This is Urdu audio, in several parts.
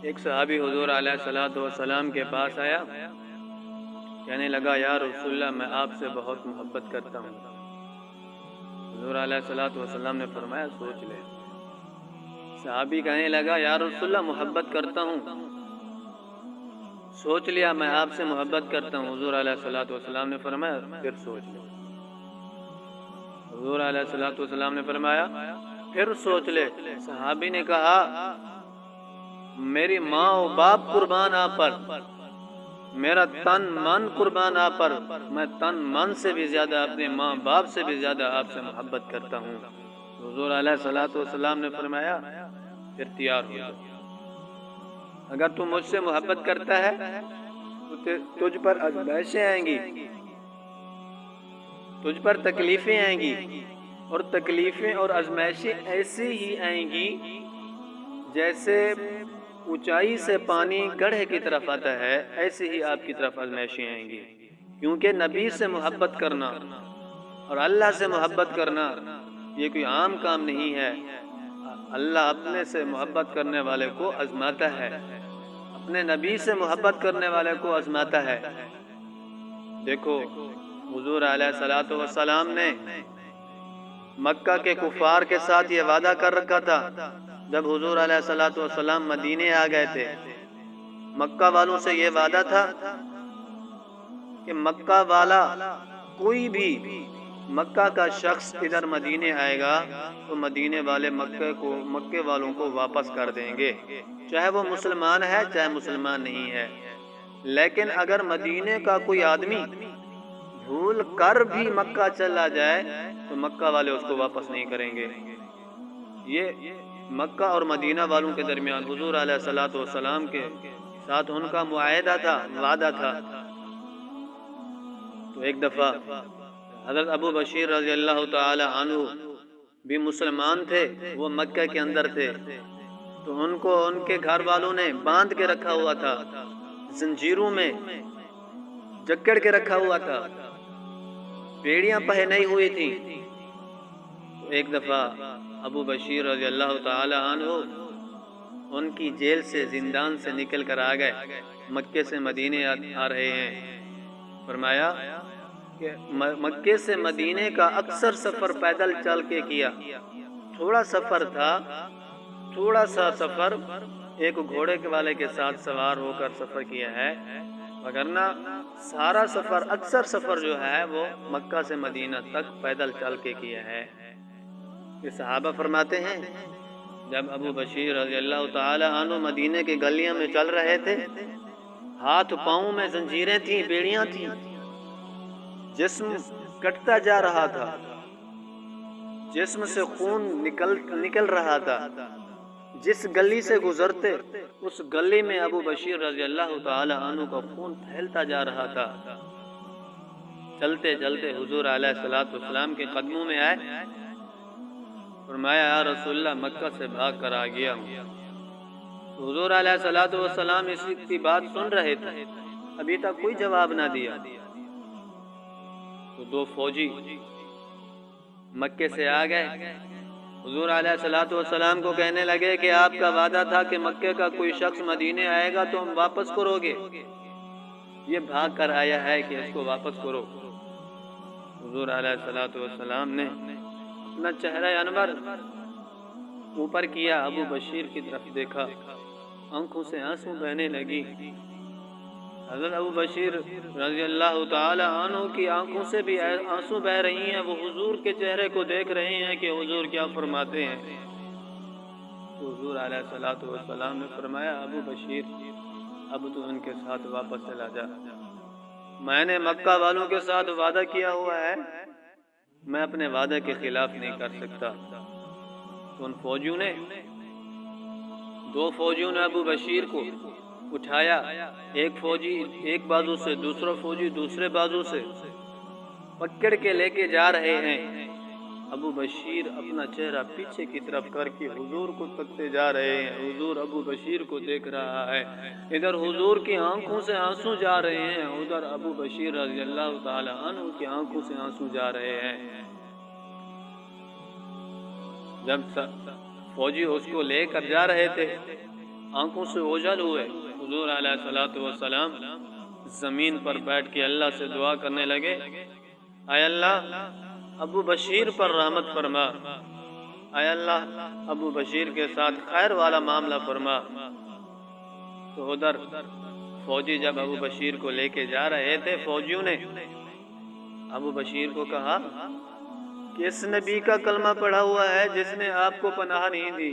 ایک صحابی حضور علیہ الصلوۃ والسلام کے پاس آیا، کہنے لگا یا رسول اللہ میں آپ سے بہت محبت کرتا ہوں۔ حضور علیہ الصلوۃ والسلام نے فرمایا سوچ لے۔ صحابی کہنے لگا یا رسول اللہ محبت کرتا ہوں، سوچ لیا میں آپ سے محبت کرتا ہوں۔ حضور علیہ الصلوۃ والسلام نے فرمایا پھر سوچ لے۔ حضور علیہ الصلوۃ والسلام نے فرمایا پھر سوچ لے۔ صحابی نے کہا میری ماں و باپ قربان آپ پر، میرا تن من قربان آپ پر، میں تن من سے بھی زیادہ اپنے ماں باپ سے بھی زیادہ آپ سے محبت کرتا ہوں۔ حضور علیہ الصلوۃ والسلام نے فرمایا پھر تیار ہو جا، اگر تو مجھ سے محبت کرتا ہے تو تجھ پر آزمائشیں آئیں گی، تجھ پر تکلیفیں آئیں گی، اور تکلیفیں اور آزمائشیں ایسی ہی آئیں گی جیسے اونچائی سے پانی گڑھے کی طرف آتا ہے، ایسے ہی آپ کی طرف آزمائشیں آئیں گی، کیونکہ نبی سے محبت کرنا اور اللہ سے محبت کرنا یہ کوئی عام کام نہیں ہے۔ اللہ اپنے سے محبت کرنے والے کو آزماتا ہے، اپنے نبی سے محبت کرنے والے کو آزماتا ہے۔ دیکھو حضور علیہ الصلوۃ والسلام نے مکہ کے کفار کے ساتھ یہ وعدہ کر رکھا تھا جب حضور علیہ الصلوۃ والسلام مدینے آ گئے تھے۔ مکہ والوں سے یہ وعدہ تھا کہ مکہ والا کوئی بھی مکہ کا شخص ادھر مدینے آئے گا تو مدینے والے مکے والوں کو واپس کر دیں گے، چاہے وہ مسلمان ہے چاہے مسلمان نہیں ہے۔ لیکن اگر مدینے کا کوئی آدمی بھول کر بھی مکہ چلا جائے تو مکہ والے اس کو واپس نہیں کریں گے۔ یہ مکہ اور مدینہ والوں کے درمیان حضور علیہ الصلوۃ والسلام کے ساتھ ان کا معاہدہ تھا، وعدہ تھا۔ تو ایک دفعہ حضرت ابو بشیر رضی اللہ تعالی عنہ بھی مسلمان تھے، وہ مکہ کے اندر تھے، تو ان کو ان کے گھر والوں نے باندھ کے رکھا ہوا تھا، زنجیروں میں جکڑ کے رکھا ہوا تھا، بیڑیاں پہنائی ہوئی تھی۔ تو ایک دفعہ ابو بشیر رضی اللہ تعالی عنہ ان کی جیل سے زندان سے نکل کر آ گئے، مکے سے مدینے آ رہے ہیں۔ فرمایا کہ مکے سے مدینے کا اکثر سفر پیدل چل کے کیا، تھوڑا سفر تھا، تھوڑا سا سفر ایک گھوڑے والے کے ساتھ سوار ہو کر سفر کیا ہے، وگرنہ سارا سفر اکثر سفر جو ہے وہ مکہ سے مدینہ تک پیدل چل کے کیا ہے۔ یہ صحابہ فرماتے ہیں جب ابو بشیر رضی اللہ تعالی عنہ مدینے کے گلیوں میں چل رہے تھے، ہاتھ پاؤں میں زنجیریں تھیں، بیڑیاں تھیں، جسم کٹتا جا رہا تھا، جسم سے خون نکل رہا تھا، جس گلی سے گزرتے اس گلی میں ابو بشیر رضی اللہ تعالی عنہ کا خون پھیلتا جا رہا تھا۔ چلتے چلتے حضور علیہ الصلوۃ والسلام کے قدموں میں آئے، فرمایا یا رسول اللہ مکہ سے بھاگ کر آ گیا ہوں۔ حضور علیہ الصلوۃ والسلام اس کی بات سن رہے تھے، ابھی تک کوئی جواب نہ دیا۔ تو دو فوجی مکے سے آ گئے، حضور علیہ الصلوۃ والسلام کو کہنے لگے کہ آپ کا وعدہ تھا کہ مکے کا کوئی شخص مدینے آئے گا تو ہم واپس کرو گے، یہ بھاگ کر آیا ہے کہ اس کو واپس کرو۔ حضور علیہ الصلوۃ والسلام نے اپنا چہرہ انور اوپر کیا، ابو بشیر کی طرف دیکھا، آنکھوں سے آنسو بہنے لگی۔ حضرت ابو بشیر رضی اللہ تعالی عنہ کی آنکھوں سے بھی آنسو بہ رہی ہیں، وہ حضور کے چہرے کو دیکھ رہے ہیں کہ حضور کیا فرماتے ہیں۔ تو حضور علیہ الصلوۃ والسلام نے فرمایا ابو بشیر اب تو ان کے ساتھ واپس چلا جا، میں نے مکہ والوں کے ساتھ وعدہ کیا ہوا ہے، میں اپنے وعدے کے خلاف نہیں کر سکتا۔ تو ان فوجیوں نے، دو فوجیوں نے ابو بشیر کو اٹھایا، ایک فوجی ایک بازو سے، دوسرا فوجی دوسرے بازو سے پکڑ کے لے کے جا رہے ہیں۔ ابو بشیر اپنا چہرہ پیچھے کی طرف کر کے حضور کو تکتے جا رہے ہیں، حضور ابو بشیر کو دیکھ رہا ہے، ادھر حضور کی آنکھوں سے آنسو جا رہے ہیں، ادھر ابو بشیر رضی اللہ تعالی عنہ کی آنکھوں سے آنسو جا رہے ہیں۔ جب فوجی اس کو لے کر جا رہے تھے آنکھوں سے اوجھل ہوئے، حضور علیہ الصلوۃ والسلام زمین پر بیٹھ کے اللہ سے دعا کرنے لگے، اے اللہ ابو بشیر پر رحمت فرما، اے اللہ ابو بشیر کے ساتھ خیر والا معاملہ فرما۔ تو ادھر فوجی جب ابو بشیر کو لے کے جا رہے تھے، فوجیوں نے ابو بشیر کو کہا کہ اس نبی کا کلمہ پڑھا ہوا ہے جس نے آپ کو پناہ نہیں دی،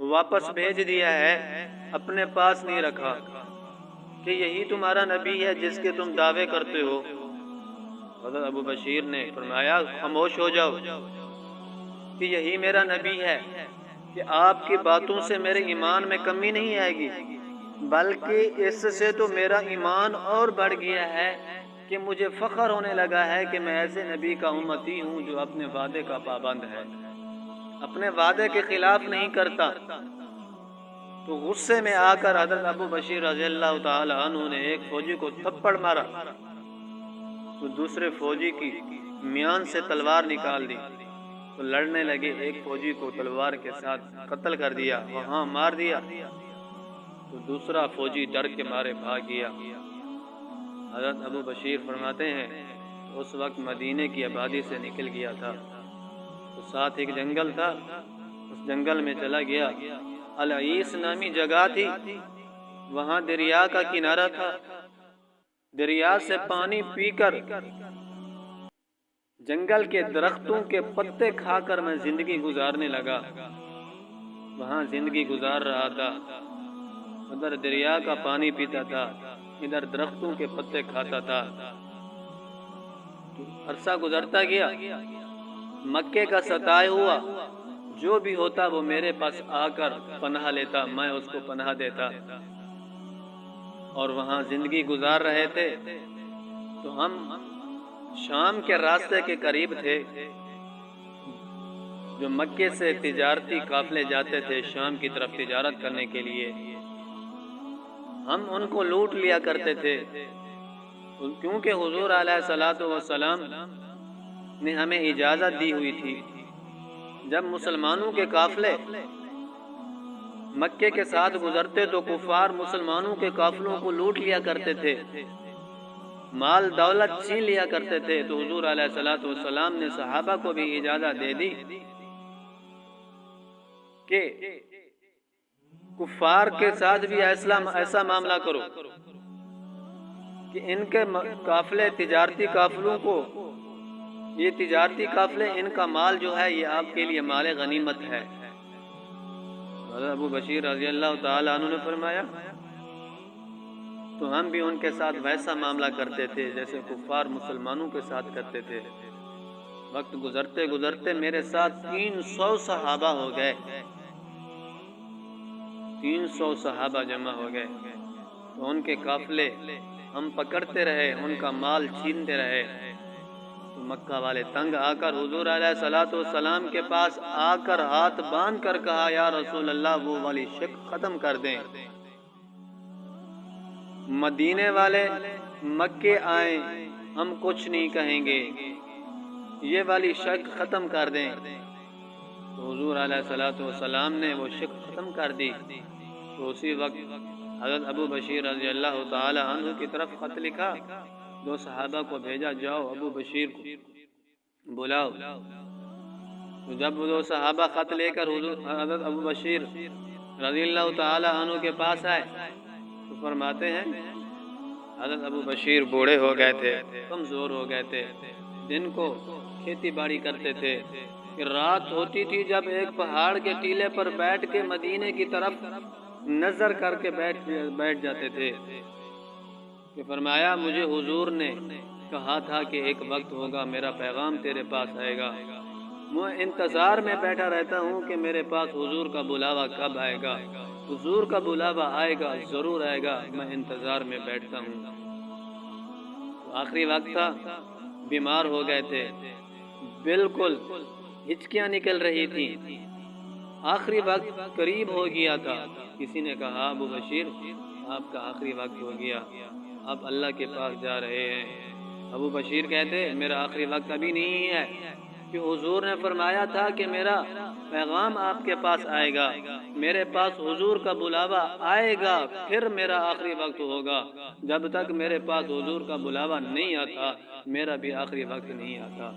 واپس بھیج دیا ہے، اپنے پاس نہیں رکھا، کہ یہی تمہارا نبی ہے جس کے تم دعوے کرتے ہو۔ حضرت ابو بشیر نے فرمایا خاموش ہو جاؤ، کہ یہی میرا نبی ہے، کہ آپ کی باتوں سے میرے ایمان میں کمی نہیں آئے گی، بلکہ اس سے تو میرا ایمان اور بڑھ گیا ہے کہ مجھے فخر ہونے لگا ہے کہ میں ایسے نبی کا امتی ہوں جو اپنے وعدے کا پابند ہے، اپنے وعدے کے خلاف نہیں کرتا۔ تو غصے میں آ کر حضرت ابو بشیر رضی اللہ تعالی عنہ نے ایک فوجی کو تھپڑ مارا، تو دوسرے فوجی کی میان سے تلوار نکال دی، تو لڑنے لگے، ایک فوجی کو تلوار کے ساتھ قتل کر دیا، وہاں مار دیا، تو دوسرا فوجی ڈر کے مارے بھاگ گیا۔ حضرت ابو بشیر فرماتے ہیں اس وقت مدینے کی آبادی سے نکل گیا تھا، تو ساتھ ایک جنگل تھا، اس جنگل میں چلا گیا، العیس نامی جگہ تھی، وہاں دریا کا کنارہ تھا، دریا سے پانی پی کر جنگل کے درختوں کے پتے کھا کر میں زندگی گزارنے لگا، وہاں زندگی گزار رہا تھا، ادھر دریا کا پانی پیتا تھا، ادھر درختوں کے پتے کھاتا تھا۔ عرصہ گزرتا گیا، مکے کا ستائے ہوا جو بھی ہوتا وہ میرے پاس آ کر پناہ لیتا، میں اس کو پناہ دیتا، اور وہاں زندگی گزار رہے تھے۔ تو ہم شام کے راستے کے قریب تھے، جو مکے سے تجارتی قافلے جاتے تھے شام کی طرف تجارت کرنے کے لیے، ہم ان کو لوٹ لیا کرتے تھے، کیونکہ حضور علیہ الصلوۃ والسلام نے ہمیں اجازت دی ہوئی تھی، جب مسلمانوں کے قافلے مکے کے ساتھ گزرتے تو کفار مسلمانوں کے قافلوں کو لوٹ لیا کرتے تھے، مال دولت چھین لیا کرتے تھے، تو حضور علیہ الصلوۃ والسلام نے صحابہ کو بھی اجازت دے دی کہ کفار کے ساتھ بھی ایسا معاملہ کرو کہ ان کے قافلے تجارتی قافلوں کو، یہ تجارتی قافلے ان کا مال جو ہے یہ آپ کے لیے مال غنیمت ہے۔ حضرت ابو بشیر رضی اللہ تعالی عنہ نے فرمایا تو ہم بھی ان کے ساتھ ویسا معاملہ کرتے تھے جیسے کفار مسلمانوں کے ساتھ کرتے تھے۔ وقت گزرتے گزرتے میرے ساتھ 300 صحابہ ہو گئے، 300 صحابہ جمع ہو گئے، تو ان کے قافلے ہم پکڑتے رہے، ان کا مال چھینتے رہے، تو مکہ والے تنگ آ کر حضور علیہ الصلوۃ والسلام کے پاس آ کر ہاتھ باندھ کر کہا یا رسول اللہ وہ والی شک ختم کر دیں، مدینے والے مکے آئیں ہم کچھ نہیں کہیں گے، یہ والی شک ختم کر دیں۔ تو حضور علیہ الصلوۃ والسلام نے وہ شک ختم کر دی، تو اسی وقت حضرت ابو بشیر رضی اللہ تعالی عنہ کی طرف خط لکھا، 2 صحابہ کو بھیجا جاؤ ابو بشیر کو بلاؤ۔ تو جب وہ 2 صحابہ خط لے کر حضرت ابو بشیر رضی اللہ تعالی عنہ کے پاس آئے تو فرماتے ہیں حضرت ابو بشیر بوڑھے ہو گئے تھے، کمزور ہو گئے تھے، دن کو کھیتی باڑی کرتے تھے، کہ رات ہوتی تھی جب ایک پہاڑ کے ٹیلے پر بیٹھ کے مدینے کی طرف نظر کر کے بیٹھ جاتے تھے، کہ فرمایا مجھے حضور نے کہا تھا کہ ایک وقت ہوگا میرا پیغام تیرے پاس آئے گا، میں انتظار میں بیٹھا رہتا ہوں کہ میرے پاس حضور کا بلاوا کب آئے گا، حضور کا بلاوا آئے گا، ضرور آئے گا، میں انتظار میں بیٹھتا ہوں۔ آخری وقت تھا، بیمار ہو گئے تھے، بالکل ہچکیاں نکل رہی تھی، آخری وقت قریب ہو گیا تھا۔ کسی نے کہا ابو بشیر آپ کا آخری وقت ہو گیا، آپ اللہ کے پاس جا رہے ہیں۔ ابو بشیر کہتے میرا آخری وقت ابھی نہیں ہے، کہ حضور نے فرمایا تھا کہ میرا پیغام آپ کے پاس آئے گا، میرے پاس حضور کا بلاوا آئے گا، پھر میرا آخری وقت ہوگا۔ جب تک میرے پاس حضور کا بلاوا نہیں آتا میرا بھی آخری وقت نہیں آتا۔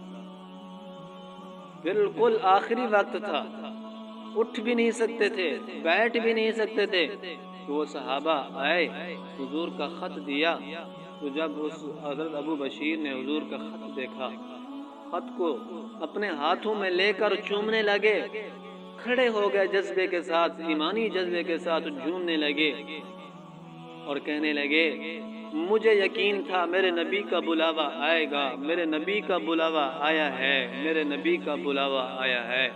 بالکل آخری وقت تھا، اٹھ بھی نہیں سکتے تھے، بیٹھ بھی نہیں سکتے تھے، تو وہ صحابہ آئے، حضور کا خط دیا۔ تو جب اس حضرت ابو بشیر نے حضور کا خط دیکھا، خط کو اپنے ہاتھوں میں لے کر چومنے لگے، کھڑے ہو گئے جذبے کے ساتھ، ایمانی جذبے کے ساتھ جھومنے لگے اور کہنے لگے مجھے یقین تھا میرے نبی کا بلاوا آئے گا، میرے نبی کا بلاوا آیا ہے، میرے نبی کا بلاوا آیا ہے۔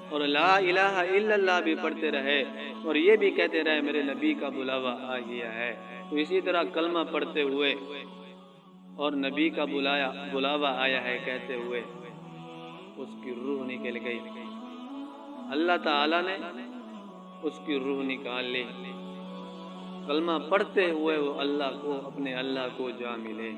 اور لا الہ الا اللہ بھی پڑھتے رہے اور یہ بھی کہتے رہے میرے نبی کا بلاوا آ گیا ہے۔ تو اسی طرح کلمہ پڑھتے ہوئے اور نبی کا بلاوا آیا ہے کہتے ہوئے اس کی روح نکل گئی۔ اللہ تعالی نے اس کی روح نکال لی۔ کلمہ پڑھتے ہوئے وہ اللہ کو اپنے اللہ کو جا ملے۔